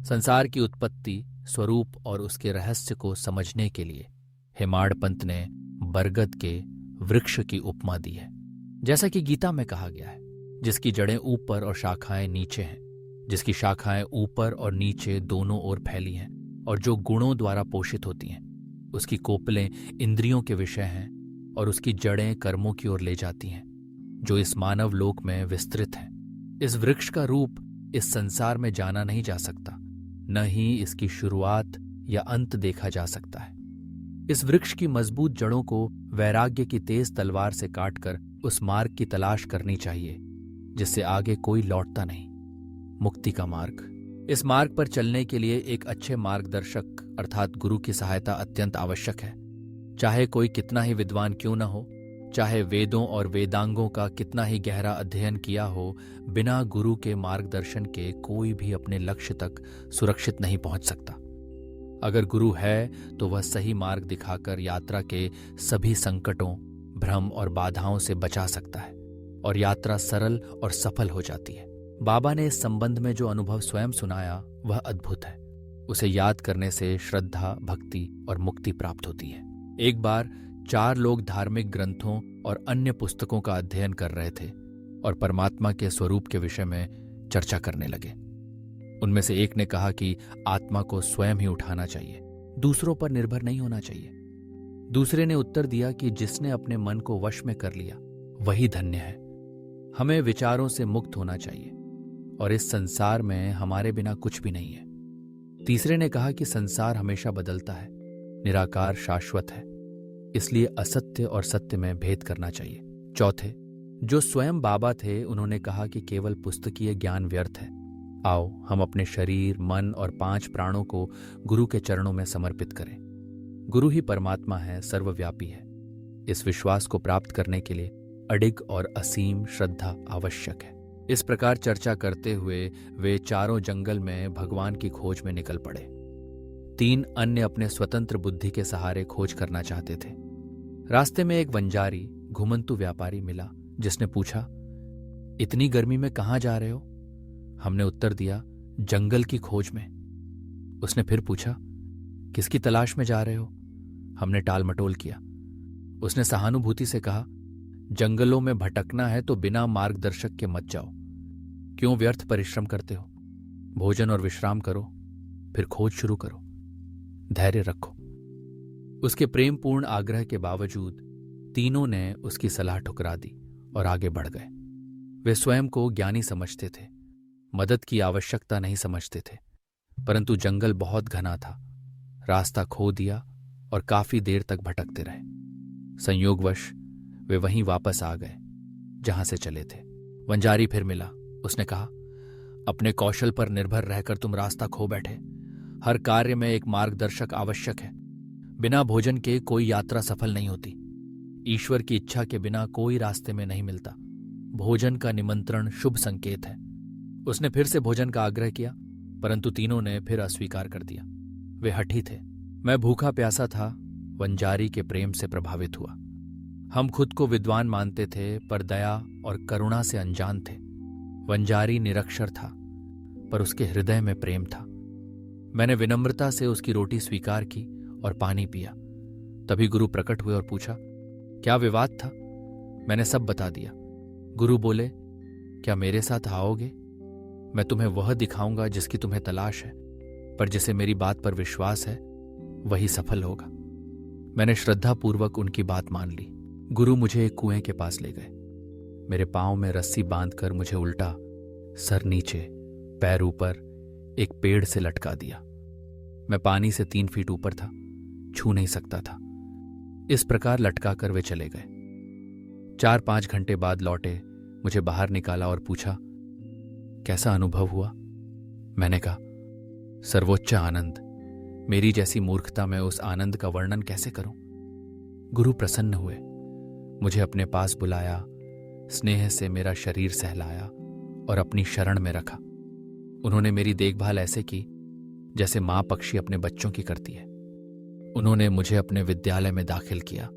संसार की उत्पत्ति, स्वरूप और उसके रहस्य को समझने के लिए हेमाड पंत ने बरगद के वृक्ष की उपमा दी है। जैसा कि गीता में कहा गया है, जिसकी जड़ें ऊपर और शाखाएं नीचे हैं, जिसकी शाखाएं ऊपर और नीचे दोनों ओर फैली हैं और जो गुणों द्वारा पोषित होती हैं, उसकी कोपलें इंद्रियों के विषय हैं और उसकी जड़ें कर्मों की ओर ले जाती हैं, जो इस मानव लोक में विस्तृत हैं। इस वृक्ष का रूप इस संसार में जाना नहीं जा सकता, न ही इसकी शुरुआत या अंत देखा जा सकता है। इस वृक्ष की मजबूत जड़ों को वैराग्य की तेज तलवार से काटकर उस मार्ग की तलाश करनी चाहिए जिससे आगे कोई लौटता नहीं, मुक्ति का मार्ग। इस मार्ग पर चलने के लिए एक अच्छे मार्गदर्शक अर्थात गुरु की सहायता अत्यंत आवश्यक है। चाहे कोई कितना ही विद्वान क्यों न हो, चाहे वेदों और वेदांगों का कितना ही गहरा अध्ययन किया हो, बिना गुरु के मार्गदर्शन के कोई भी अपने लक्ष्य तक सुरक्षित नहीं पहुंच सकता। अगर गुरु है तो वह सही मार्ग दिखाकर यात्रा के सभी संकटों, भ्रम और बाधाओं से बचा सकता है और यात्रा सरल और सफल हो जाती है। बाबा ने इस संबंध में जो अनुभव स्वयं सुनाया वह अद्भुत है। उसे याद करने से श्रद्धा, भक्ति और मुक्ति प्राप्त होती है। एक बार 4 लोग धार्मिक ग्रंथों और अन्य पुस्तकों का अध्ययन कर रहे थे और परमात्मा के स्वरूप के विषय में चर्चा करने लगे। उनमें से एक ने कहा कि आत्मा को स्वयं ही उठाना चाहिए, दूसरों पर निर्भर नहीं होना चाहिए। दूसरे ने उत्तर दिया कि जिसने अपने मन को वश में कर लिया वही धन्य है। हमें विचारों से मुक्त होना चाहिए और इस संसार में हमारे बिना कुछ भी नहीं है। तीसरे ने कहा कि संसार हमेशा बदलता है, निराकार शाश्वत है, इसलिए असत्य और सत्य में भेद करना चाहिए। चौथे, जो स्वयं बाबा थे, उन्होंने कहा कि केवल पुस्तकीय ज्ञान व्यर्थ है। आओ हम अपने शरीर, मन और 5 प्राणों को गुरु के चरणों में समर्पित करें। गुरु ही परमात्मा है, सर्वव्यापी है। इस विश्वास को प्राप्त करने के लिए अडिग और असीम श्रद्धा आवश्यक है। इस प्रकार चर्चा करते हुए वे चारों जंगल में भगवान की खोज में निकल पड़े। 3 अन्य अपने स्वतंत्र बुद्धि के सहारे खोज करना चाहते थे। रास्ते में एक वंजारी, घुमंतु व्यापारी मिला, जिसने पूछा, इतनी गर्मी में कहाँ जा रहे हो? हमने उत्तर दिया, जंगल की खोज में। उसने फिर पूछा, किसकी तलाश में जा रहे हो? हमने टाल मटोल किया। उसने सहानुभूति से कहा, जंगलों में भटकना है तो बिना मार्गदर्शक के मत जाओ। क्यों व्यर्थ परिश्रम करते हो? भोजन और विश्राम करो, फिर खोज शुरू करो, धैर्य रखो। उसके प्रेमपूर्ण आग्रह के बावजूद तीनों ने उसकी सलाह ठुकरा दी और आगे बढ़ गए। वे स्वयं को ज्ञानी समझते थे, मदद की आवश्यकता नहीं समझते थे, परंतु जंगल बहुत घना था। रास्ता खो दिया और काफी देर तक भटकते रहे। संयोगवश वे वहीं वापस आ गए जहां से चले थे। वंजारी फिर मिला। उसने कहा, अपने कौशल पर निर्भर रहकर तुम रास्ता खो बैठे। हर कार्य में एक मार्गदर्शक आवश्यक है। बिना भोजन के कोई यात्रा सफल नहीं होती। ईश्वर की इच्छा के बिना कोई रास्ते में नहीं मिलता। भोजन का निमंत्रण शुभ संकेत है। उसने फिर से भोजन का आग्रह किया, परंतु तीनों ने फिर अस्वीकार कर दिया। वे हठी थे। मैं भूखा प्यासा था, वंजारी के प्रेम से प्रभावित हुआ। हम खुद को विद्वान मानते थे, पर दया और करुणा से अनजान थे। वंजारी निरक्षर था, पर उसके हृदय में प्रेम था। मैंने विनम्रता से उसकी रोटी स्वीकार की और पानी पिया। तभी गुरु प्रकट हुए और पूछा, क्या विवाद था? मैंने सब बता दिया। गुरु बोले, क्या मेरे साथ आओगे? मैं तुम्हें वह दिखाऊंगा जिसकी तुम्हें तलाश है, पर जिसे मेरी बात पर विश्वास है वही सफल होगा। मैंने श्रद्धापूर्वक उनकी बात मान ली। गुरु मुझे एक कुएं के पास ले गए। मेरे पांव में रस्सी बांधकर मुझे उल्टा, सर नीचे, पैर ऊपर एक पेड़ से लटका दिया। मैं पानी से 3 फीट ऊपर था, छू नहीं सकता था। इस प्रकार लटका कर वे चले गए। 4-5 घंटे बाद लौटे, मुझे बाहर निकाला और पूछा, कैसा अनुभव हुआ? मैंने कहा, सर्वोच्च आनंद। मेरी जैसी मूर्खता में उस आनंद का वर्णन कैसे करूं? गुरु प्रसन्न हुए, मुझे अपने पास बुलाया, स्नेह से मेरा शरीर सहलाया और अपनी शरण में रखा। उन्होंने मेरी देखभाल ऐसे की जैसे मां पक्षी अपने बच्चों की करती है। उन्होंने मुझे अपने विद्यालय में दाखिल किया।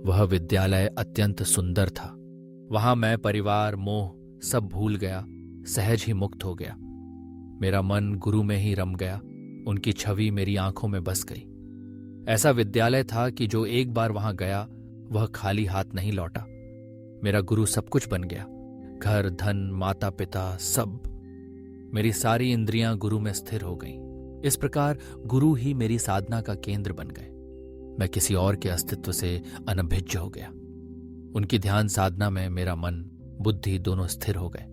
वह विद्यालय अत्यंत सुंदर था। वहां मैं परिवार, मोह सब भूल गया, सहज ही मुक्त हो गया। मेरा मन गुरु में ही रम गया, उनकी छवि मेरी आंखों में बस गई। ऐसा विद्यालय था कि जो एक बार वहां गया वह खाली हाथ नहीं लौटा। मेरा गुरु सब कुछ बन गया, घर, धन, माता पिता, सब। मेरी सारी इंद्रियां गुरु में स्थिर हो गईं। इस प्रकार गुरु ही मेरी साधना का केंद्र बन गए। मैं किसी और के अस्तित्व से अनभिज्ज हो गया। उनकी ध्यान साधना में मेरा मन, बुद्धि दोनों स्थिर हो गए।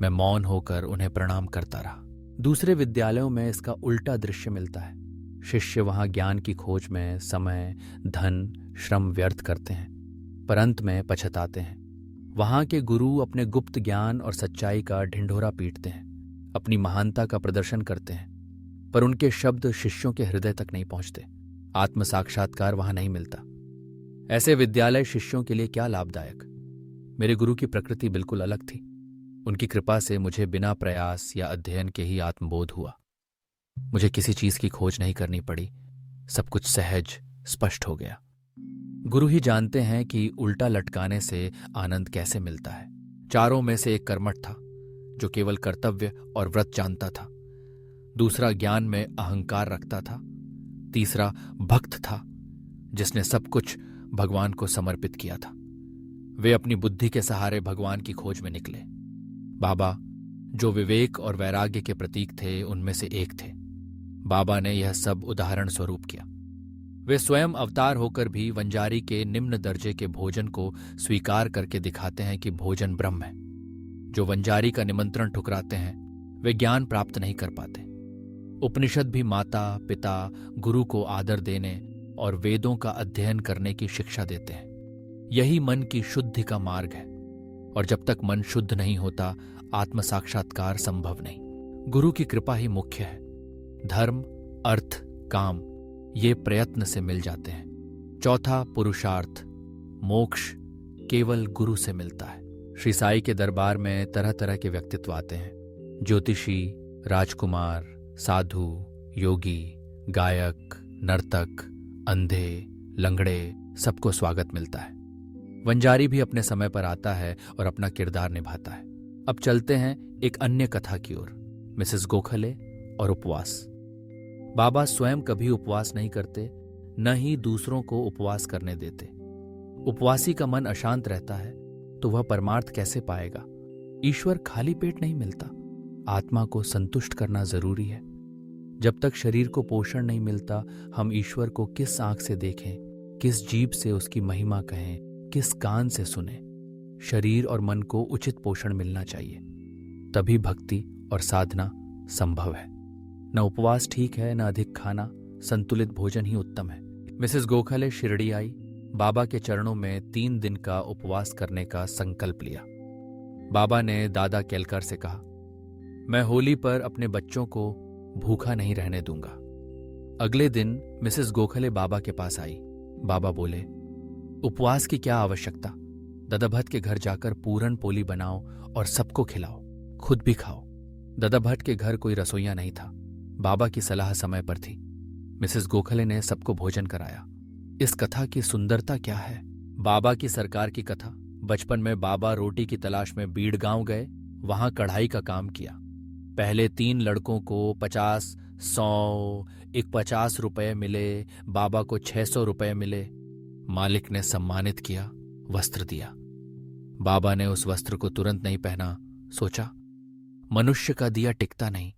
मैं मौन होकर उन्हें प्रणाम करता रहा। दूसरे विद्यालयों में इसका उल्टा दृश्य मिलता है। शिष्य वहां ज्ञान की खोज में समय, धन, श्रम व्यर्थ करते हैं, पर अंत में पछताते हैं। वहां के गुरु अपने गुप्त ज्ञान और सच्चाई का ढिंढोरा पीटते हैं, अपनी महानता का प्रदर्शन करते हैं, पर उनके शब्द शिष्यों के हृदय तक नहीं पहुंचते। आत्म साक्षात्कार वहां नहीं मिलता। ऐसे विद्यालय शिष्यों के लिए क्या लाभदायक। मेरे गुरु की प्रकृति बिल्कुल अलग थी। उनकी कृपा से मुझे बिना प्रयास या अध्ययन के ही आत्मबोध हुआ। मुझे किसी चीज की खोज नहीं करनी पड़ी, सब कुछ सहज स्पष्ट हो गया। गुरु ही जानते हैं कि उल्टा लटकाने से आनंद कैसे मिलता है। चारों में से एक कर्मठ था, जो केवल कर्तव्य और व्रत जानता था। दूसरा ज्ञान में अहंकार रखता था। तीसरा भक्त था, जिसने सब कुछ भगवान को समर्पित किया था। वे अपनी बुद्धि के सहारे भगवान की खोज में निकले। बाबा, जो विवेक और वैराग्य के प्रतीक थे, उनमें से एक थे। बाबा ने यह सब उदाहरण स्वरूप किया। वे स्वयं अवतार होकर भी वंजारी के निम्न दर्जे के भोजन को स्वीकार करके दिखाते हैं कि भोजन ब्रह्म है। जो वंजारी का निमंत्रण ठुकराते हैं, वे ज्ञान प्राप्त नहीं कर पाते। उपनिषद भी माता पिता गुरु को आदर देने और वेदों का अध्ययन करने की शिक्षा देते हैं। यही मन की शुद्धि का मार्ग है, और जब तक मन शुद्ध नहीं होता, आत्म साक्षात्कार संभव नहीं। गुरु की कृपा ही मुख्य है। धर्म, अर्थ, काम ये प्रयत्न से मिल जाते हैं। चौथा पुरुषार्थ, मोक्ष, केवल गुरु से मिलता है। श्री साई के दरबार में तरह तरह के व्यक्तित्व आते हैं। ज्योतिषी, राजकुमार, साधु, योगी, गायक, नर्तक, अंधे, लंगड़े, सबको स्वागत मिलता है। वंजारी भी अपने समय पर आता है और अपना किरदार निभाता है। अब चलते हैं एक अन्य कथा की ओर, मिसेस गोखले और उपवास। बाबा स्वयं कभी उपवास नहीं करते, न ही दूसरों को उपवास करने देते। उपवासी का मन अशांत रहता है तो वह परमार्थ कैसे पाएगा। ईश्वर खाली पेट नहीं मिलता, आत्मा को संतुष्ट करना जरूरी है। जब तक शरीर को पोषण नहीं मिलता, हम ईश्वर को किस आंख से देखें, किस जीभ से उसकी महिमा कहें, किस कान से सुने। शरीर और मन को उचित पोषण मिलना चाहिए, तभी भक्ति और साधना संभव है। न उपवास ठीक है, न अधिक खाना, संतुलित भोजन ही उत्तम है। मिसेस गोखले शिरडी आई, बाबा के चरणों में 3 दिन का उपवास करने का संकल्प लिया। बाबा ने दादा केलकर से कहा, मैं होली पर अपने बच्चों को भूखा नहीं रहने दूंगा। अगले दिन मिसेस गोखले बाबा के पास आई। बाबा बोले, उपवास की क्या आवश्यकता, दादा भट्ट के घर जाकर पूरन पोली बनाओ और सबको खिलाओ, खुद भी खाओ। दादा भट्ट के घर कोई रसोइया नहीं था। बाबा की सलाह समय पर थी। मिसेस गोखले ने सबको भोजन कराया। इस कथा की सुंदरता क्या है। बाबा की सरकार की कथा। बचपन में बाबा रोटी की तलाश में बीड़ गांव गए, वहां कढ़ाई का काम किया। पहले 3 लड़कों को 50, 100, 50 रुपए मिले। बाबा को 600 रुपए मिले। मालिक ने सम्मानित किया, वस्त्र दिया। बाबा ने उस वस्त्र को तुरंत नहीं पहना। सोचा, मनुष्य का दिया टिकता नहीं,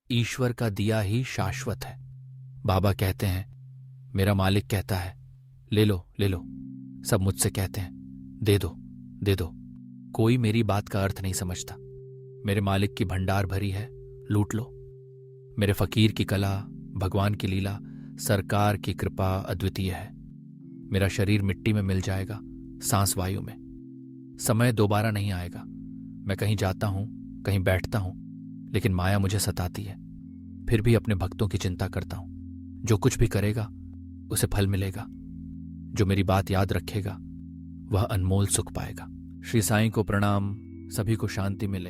ईश्वर का दिया ही शाश्वत है। बाबा कहते हैं, मेरा मालिक कहता है, ले लो ले लो। सब मुझसे कहते हैं, दे दो दे दो। कोई मेरी बात का अर्थ नहीं समझता। मेरे मालिक की भंडार भरी है, लूट लो। मेरे फकीर की कला, भगवान की लीला, सरकार की कृपा अद्वितीय है। मेरा शरीर मिट्टी में मिल जाएगा, सांस वायु में। समय दोबारा नहीं आएगा। मैं कहीं जाता हूं, कहीं बैठता हूं, लेकिन माया मुझे सताती है। फिर भी अपने भक्तों की चिंता करता हूं। जो कुछ भी करेगा उसे फल मिलेगा। जो मेरी बात याद रखेगा वह अनमोल सुख पाएगा। श्री साईं को प्रणाम। सभी को शांति मिले।